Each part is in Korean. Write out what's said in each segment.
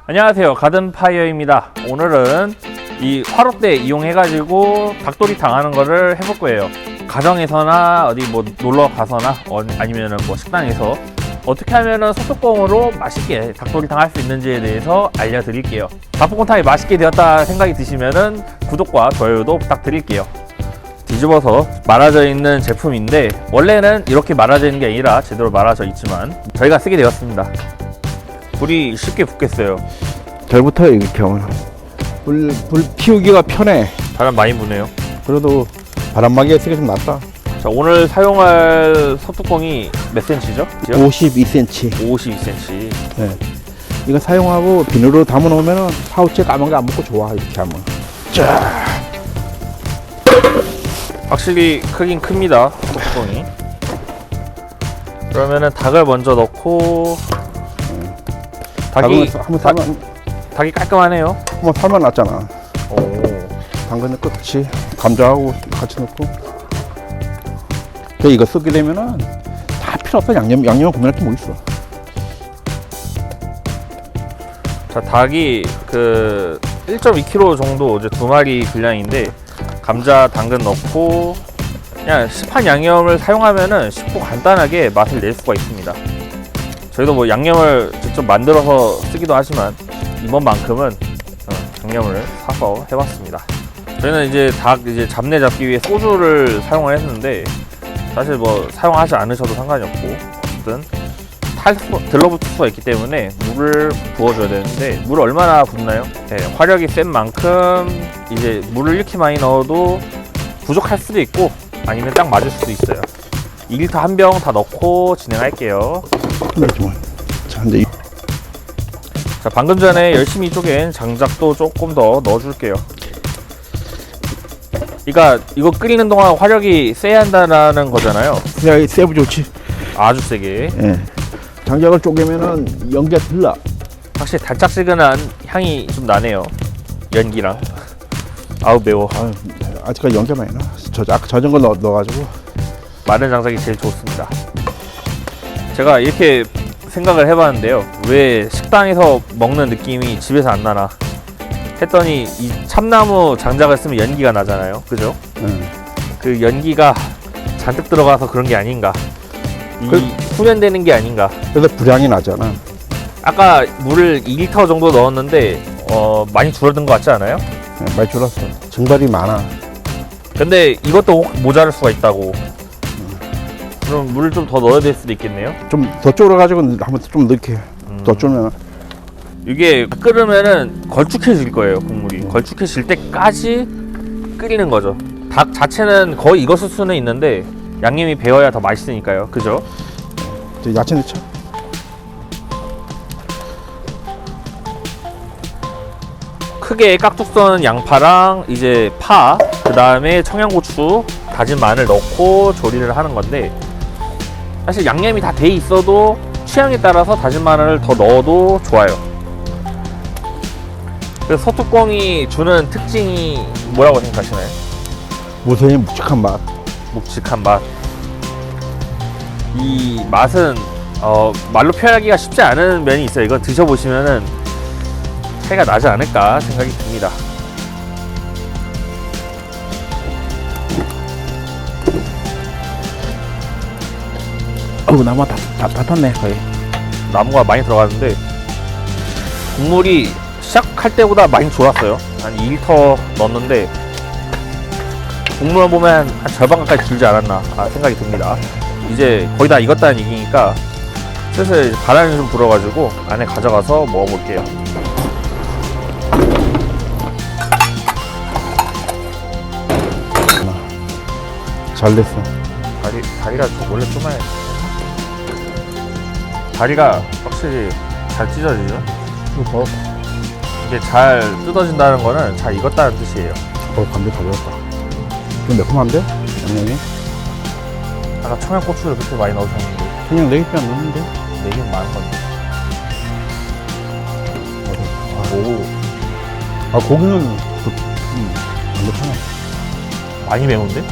안녕하세요, 가든파이어입니다. 오늘은 이 화롯대 이용해가지고 닭도리탕 하는 거를 해볼 거예요. 가정에서나 어디 뭐 놀러 가서나 아니면은 뭐 식당에서 어떻게 하면은 소뚜껑으로 맛있게 닭도리탕 할 수 있는지에 대해서 알려드릴게요. 닭볶음탕이 맛있게 되었다 생각이 드시면은 구독과 좋아요도 부탁드릴게요. 뒤집어서 말아져 있는 제품인데 원래는 이렇게 말아져 있는 게 아니라 제대로 말아져 있지만 저희가 쓰게 되었습니다. 불이 쉽게 붙겠어요. 잘 붙어요 이렇게 하면. 불 피우기가 편해. 바람 많이 부네요. 그래도 바람막이가 쓰기가 좀 낫다. 자, 오늘 사용할 소뚜껑이 몇 cm죠? 52cm. 52cm. 네. 이거 사용하고 비누로 담아 놓으면 파우치에 까만 거 안 먹고 좋아 이렇게 하면. 자. 확실히 크긴 큽니다, 소뚜껑이. 그러면은 닭을 먼저 넣고 닭이 깔끔하네요. 한번 살만 놨잖아. 오. 당근 넣고 같이 감자하고 같이 넣고. 이거 쓰게 되면은 다 필요 없어. 양념을 구매할 게 뭐 있어. 자, 닭이 그 1.2kg 정도 이제 2마리 분량인데 감자, 당근 넣고 그냥 시판 양념을 사용하면은 쉽고 간단하게 맛을 낼 수가 있습니다. 저희도 뭐 양념을 직접 만들어서 쓰기도 하지만 이번만큼은 양념을 사서 해봤습니다. 저희는 이제 닭 잡내 잡기 위해 소주를 사용을 했는데 사실 뭐 사용하지 않으셔도 상관이 없고 어쨌든 들러붙을 수가 있기 때문에 물을 부어줘야 되는데 물을 얼마나 붓나요? 네, 화력이 센 만큼 이제 물을 이렇게 많이 넣어도 부족할 수도 있고 아니면 딱 맞을 수도 있어요. 2리터 한 병 다 넣고 진행할게요. 자, 방금 전에 열심히 쪼갠 장작도 조금 더 넣어줄게요. 이거 끓이는 동안 화력이 세야 한다는 거잖아요. 야, 세부 좋지. 아주 세게. 예. 장작을 쪼개면은 연기가 들라. 확실히 달짝지근한 향이 좀 나네요. 연기랑. 아우 매워. 아직까지 연기가 많이 나. 아까 젖은 거 넣어가지고. 마른 장작이 제일 좋습니다. 제가 이렇게 생각을 해봤는데요. 왜 식당에서 먹는 느낌이 집에서 안 나나 했더니 이 참나무 장작을 쓰면 연기가 나잖아요. 그죠? 그 연기가 잔뜩 들어가서 그런 게 아닌가. 후련되는 게 아닌가. 그래서 불향이 나잖아. 아까 물을 2리터 정도 넣었는데 많이 줄어든 것 같지 않아요? 네, 많이 줄었어. 증발이 많아. 근데 이것도 모자랄 수가 있다고. 그럼 물을 좀 더 넣어야 될 수도 있겠네요. 좀 더 졸여가지고 한번 좀 넣게. 더 졸면 이게 끓으면은 걸쭉해질 거예요. 국물이 걸쭉해질 때까지 끓이는 거죠. 닭 자체는 거의 익었을 수는 있는데 양념이 배어야 더 맛있으니까요. 그죠? 이제 야채 넣자. 크게 깍둑 썬 양파랑 이제 파, 그 다음에 청양고추, 다진 마늘 넣고 조리를 하는 건데 사실 양념이 다 돼 있어도 취향에 따라서 다진 마늘을 더 넣어도 좋아요. 그래서 소뚜껑이 주는 특징이 뭐라고 생각하시나요? 무성의 묵직한 맛. 묵직한 맛. 이 맛은 말로 표현하기가 쉽지 않은 면이 있어요. 이거 드셔보시면은 차이가 나지 않을까 생각이 듭니다. 나무 다 탔네 거의. 나무가 많이 들어가는데 국물이 시작할 때보다 많이 졸았어요. 한 2리터 넣었는데 국물만 보면 한 절반 가까이 줄지 않았나 생각이 듭니다. 이제 거의 다 익었다는 얘기니까 슬슬 바람이 좀 불어가지고 안에 가져가서 먹어볼게요. 잘 됐어. 다리가 원래 좁아야 다리가 확실히 잘 찢어지죠? 이거 봐. 이게 잘 뜯어진다는 거는 잘 익었다는 뜻이에요. 감자 다 익었다. 좀 매콤한데? 양념이? 아까 청양고추를 그렇게 많이 넣으셨는데 그냥 4개밖에 안 넣었는데? 4개는 많은 건데. 오. 고기는 안 넣잖아. 많이 매운데?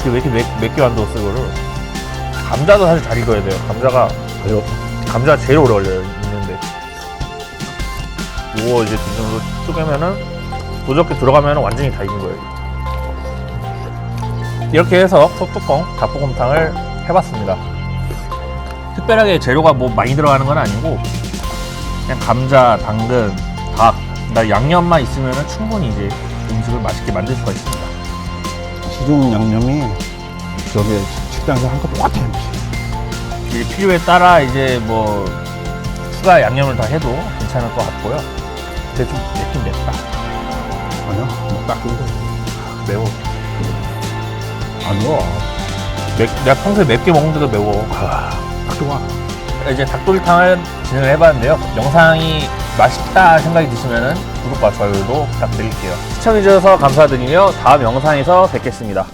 왜 이렇게 맵게 만들었어 이거를? 감자도 사실 잘 익어야 돼요. 감자가 제일 오래 걸려요, 익는데. 요거 이제 기준으로 쪼개면은 도적기 들어가면 완전히 다 익은 거예요. 이렇게 해서 소뚜껑 닭볶음탕을 해봤습니다. 특별하게 재료가 뭐 많이 들어가는 건 아니고 그냥 감자, 당근, 닭, 나 양념만 있으면은 충분히 이제 음식을 맛있게 만들 수가 있습니다. 시중 양념이 저기 식당에서 한 거 똑같아요. 이제 필요에 따라 이제 뭐 추가 양념을 다 해도 괜찮을 것 같고요. 근데 좀 맵긴 맵다. 아니야, 딱 그거. 매워. 아니요, 내가 평소에 맵게 먹는데도 매워. 딱 좋아. 이제 닭도리탕을 진행을 해봤는데요. 영상이 맛있다 생각이 드시면은 구독과 좋아요도 부탁드릴게요. 시청해주셔서 감사드리며 다음 영상에서 뵙겠습니다.